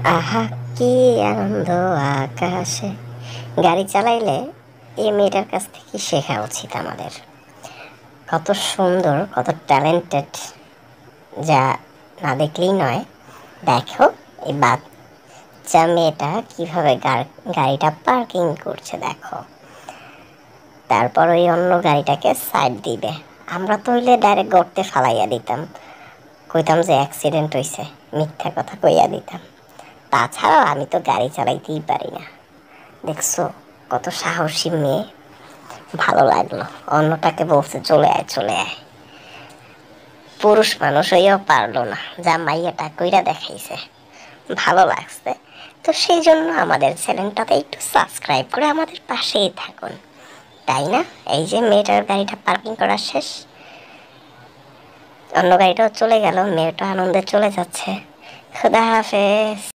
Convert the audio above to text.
আহা কি আনন্দ আকাশে। গাড়ি চালাইলে এই মেয়েটার কাছ থেকে শেখা উচিত আমাদের। কত সুন্দর, কত ট্যালেন্টেড, যা না দেখলেই নয়। দেখো এই বাচ্চা মেয়েটা কিভাবে গাড়িটা পার্কিং করছে দেখো। তারপর ওই অন্য গাড়িটাকে সাইড দিবে। আমরা তো হইলে ডাইরেক্ট গর্তে ফালাইয়া দিতাম, কইতাম যে অ্যাক্সিডেন্ট হয়েছে, মিথ্যা কথা কইয়া দিতাম। তাছাড়াও আমি তো গাড়ি চালাইতেই পারি না। দেখছো কত সাহসী মেয়ে। ভালো লাগলো। অন্যটাকে বলছে চলে আয় চলে আয়, পুরুষ মানুষ হইয়াও পারলো না, যা মাইয়াটা কইরা দেখাইছে। ভালো লাগছে। তো সেই জন্য আমাদের চ্যানেলটাতে একটু সাবস্ক্রাইব করে আমাদের পাশেই থাকুন, তাই না? এই যে মেয়েটার গাড়িটা পার্কিং করা শেষ, অন্য গাড়িটাও চলে গেল, মেয়েটা আনন্দে চলে যাচ্ছে। খুদা হাফেজ।